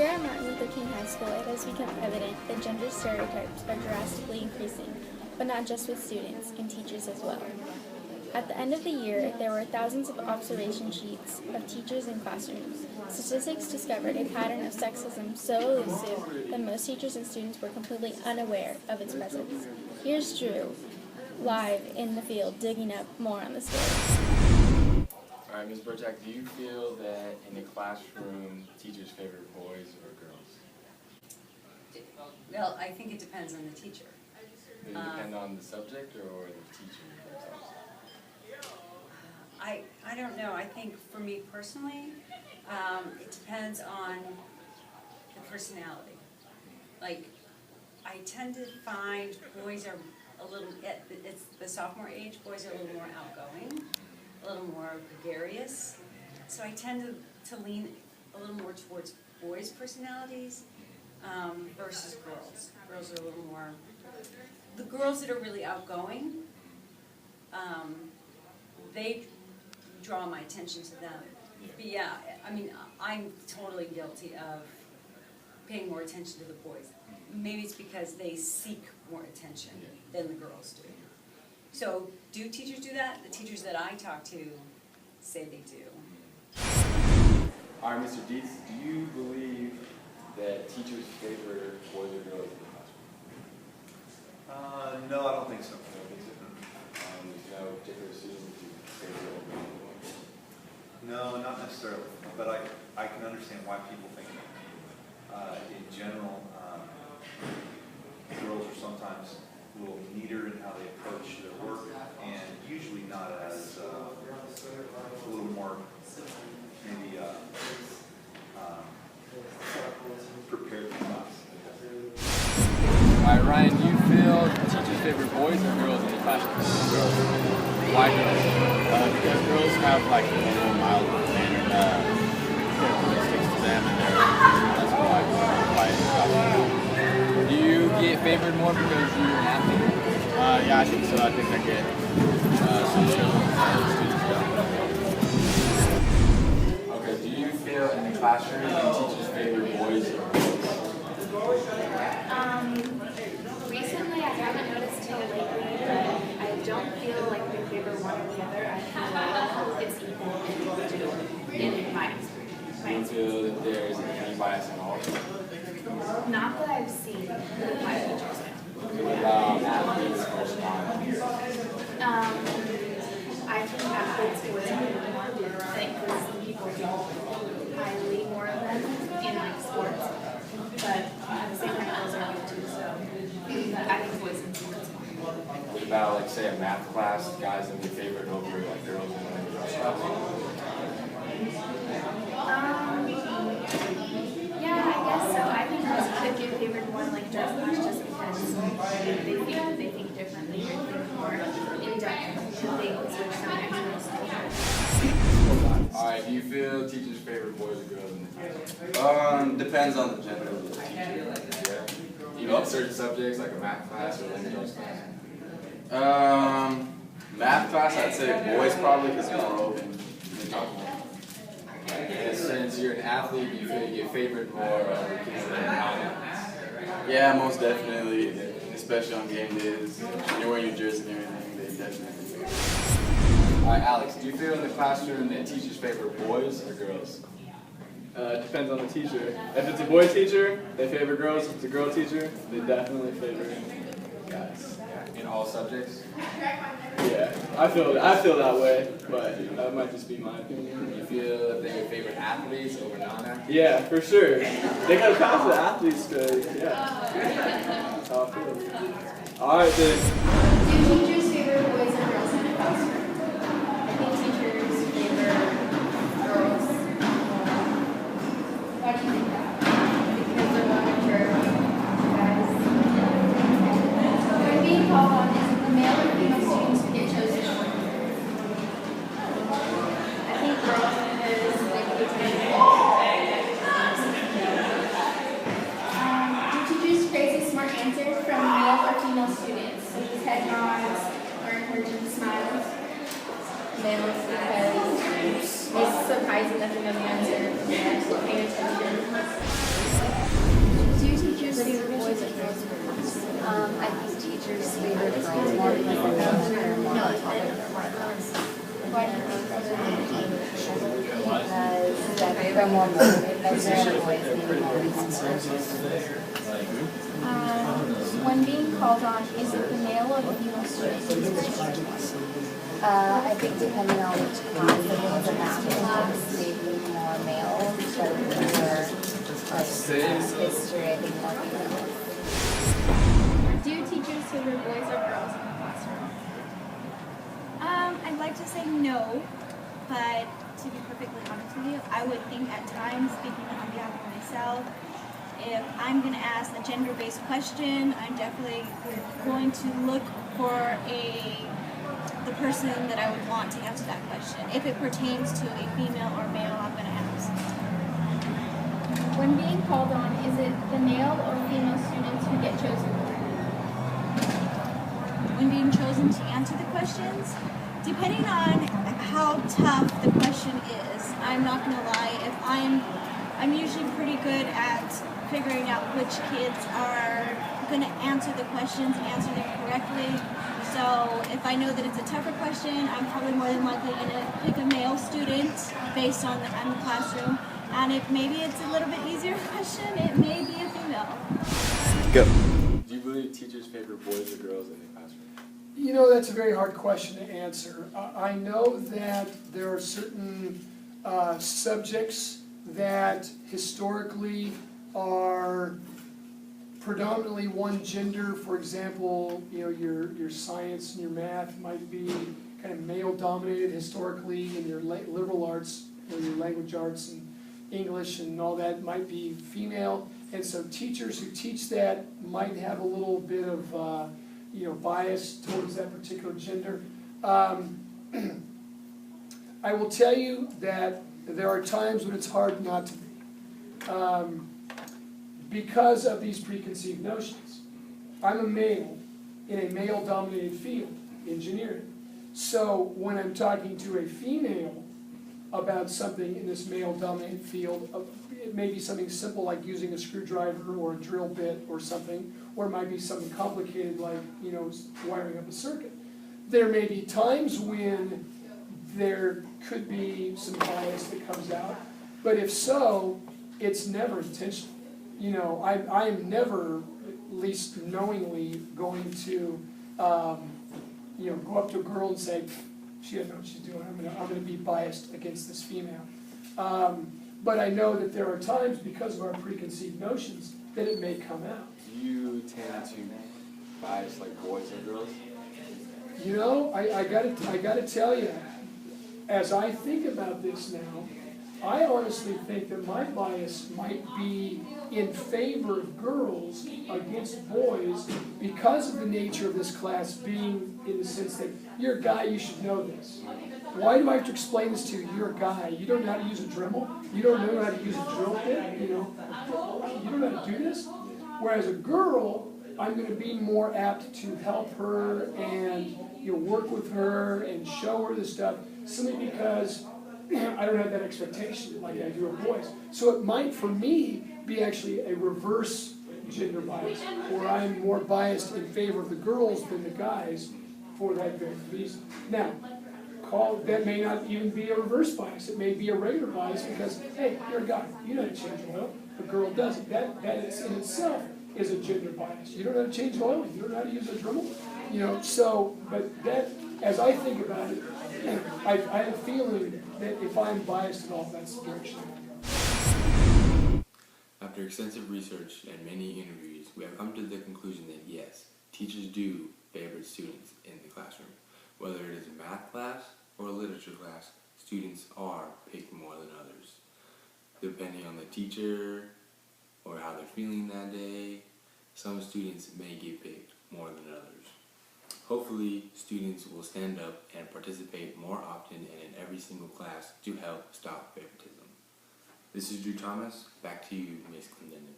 Here at Martin Luther King High School, it has become evident that gender stereotypes are drastically increasing, but not just with students, and teachers as well. At the end of the year, there were thousands of observation sheets of teachers in classrooms. Statistics discovered a pattern of sexism so elusive that most teachers and students were completely unaware of its presence. Here's Drew, live in the field, digging up more on the story. All right, Ms. Burchak, do you feel that in the classroom, teachers favor boys or girls? Well, I think it depends on the teacher. Does it depend on the subject or the teacher themselves? I don't know. I think for me personally, it depends on the personality. Like, I tend to find boys are a little, it's the sophomore age, boys are a little more outgoing, a little more gregarious. So I tend to lean a little more towards boys' personalities versus girls. Girls are a little more, the girls that are really outgoing, they draw my attention to them. But yeah, I mean, I'm totally guilty of paying more attention to the boys. Maybe it's because they seek more attention than the girls do. So, do teachers do that? The teachers that I talk to say they do. All right, Mr. Dietz, do you believe that teachers favor boys or girls in the classroom? No, I don't think so. There's no particular student who favor boys. No, not necessarily, but I can understand why people think in general, girls are sometimes a little neater in how they approach their work, and usually not as a little more maybe prepared for class. All right, Ryan, do you feel teachers favor boys or girls in the classroom? Girls. Why girls? Because girls have like a more mild mannered characteristics to them, and that's why in the classroom. Do you get favored more because you're an athlete? Yeah, I think so. I think I get some children that students don't. Okay, do you feel in the classroom that teachers favor boys or girls? Recently, I haven't noticed till lately, but I don't feel like they favor one or the other. I feel it's equal in my experience. Do you feel that there's any bias at all? Not that I've seen with my teachers. What about athletes versus non-athletes? I think athletes would think because some people do highly more of them in like sports, but at the same time, girls are good too. So I think boys and sports. What about, like, say, a math class, guys that be favored over, like, girls in the class? Yeah, I guess so. I think girls could get favored more like dress class just because they think differently or think more in depth and they can switch sometimes. Alright, do you feel teachers favor boys or girls in the class? Depends on the gender of the teacher. Yeah. Even in certain subjects, like a math class or language class? Math class, I'd say boys probably because it's more open. And since you're an athlete, do you feel you get favored more over kids that are non-athletes? Yeah, most definitely, especially on game days. You're wearing your jersey and everything, they definitely favor. Alright, Alex, do you feel in the classroom that teachers favor boys or girls? It depends on the teacher. If it's a boy teacher, they favor girls. If it's a girl teacher, they definitely favor guys. In all subjects? Yeah, I feel that way, but that might just be my opinion. Do you feel that they would favor athletes over non-athletes? Yeah, for sure. They gotta pass the athletes grade. Yeah. That's how I feel. All right, then. Do teachers favor boys or girls in the classroom? I think teachers favor girls. Why do you think that? Because they're more mature guys. When being called on, is it the male or female students who get chosen? I think girls because they can do teachers praise a smart answer from male or female students? Such as head nods or encouraging smiles. Males because it's surprising that they know the answer. They actually pay attention. feel more motivated by certain boys than When being called on, is it the male or the female student who gets chosen? I think depending on which class, if it was a math class, maybe more male, but for history, I think more female. Do teachers favor boys or girls in the classroom? I'd like to say no, but to be perfectly honest with you, I would think at times, speaking on behalf of myself, if I'm going to ask a gender-based question, I'm definitely going to look for the person that I would want to answer that question. If it pertains to a female or male, I'm going to ask. When being called on, is it the male or female students who get chosen? When being chosen to answer the questions, depending on how tough the question is, I'm not going to lie, if I'm usually pretty good at figuring out which kids are going to answer the questions and answer them correctly. So if I know that it's a tougher question, I'm probably more than likely going to pick a male student based on the classroom. And if maybe it's a little bit easier question, it may be a female. Go. Do you believe teachers favor boys or girls in the classroom? You know, that's a very hard question to answer. I know that there are certain subjects that historically are predominantly one gender. For example, you know, your science and your math might be kind of male dominated historically, and your liberal arts, or your language arts and English and all that might be female. And so teachers who teach that might have a little bit of bias towards that particular gender. I will tell you that there are times when it's hard not to be. Because of these preconceived notions. I'm a male in a male-dominated field, engineering. So when I'm talking to a female about something in this male-dominated field, it may be something simple like using a screwdriver or a drill bit or something, or it might be something complicated like, you know, wiring up a circuit. There may be times when there could be some bias that comes out, but if so, it's never intentional. You know, I am never, at least knowingly, going to, go up to a girl and say, she doesn't know what she's doing. I'm gonna be biased against this female. But I know that there are times, because of our preconceived notions, that it may come out. Do you tend to bias like boys or girls? You know, I gotta tell you, as I think about this now, I honestly think that my bias might be in favor of girls against boys because of the nature of this class being in the sense that you're a guy, you should know this. Why do I have to explain this to you? You're a guy. You don't know how to use a Dremel. You don't know how to use a drill bit. You don't know how to do this. Whereas a girl, I'm going to be more apt to help her and work with her and show her the stuff simply because I don't have that expectation like I do of boys. So it might, for me, be actually a reverse gender bias, where I'm more biased in favor of the girls than the guys for that very reason. Now, that may not even be a reverse bias. It may be a regular bias because, hey, you're a guy. You know how to change oil. A girl doesn't. That in itself is a gender bias. You don't know how to change oil. You don't know how to use a Dremel. But that, as I think about it, I have a feeling that if I'm biased at all, that's the direction I go. After extensive research and many interviews, we have come to the conclusion that yes, teachers do favor students in the classroom. Whether it is a math class or a literature class, students are picked more than others. Depending on the teacher or how they're feeling that day, some students may get picked more than others. Hopefully, students will stand up and participate more often and in every single class to help stop favoritism. This is Drew Thomas. Back to you, Ms. Clendenin.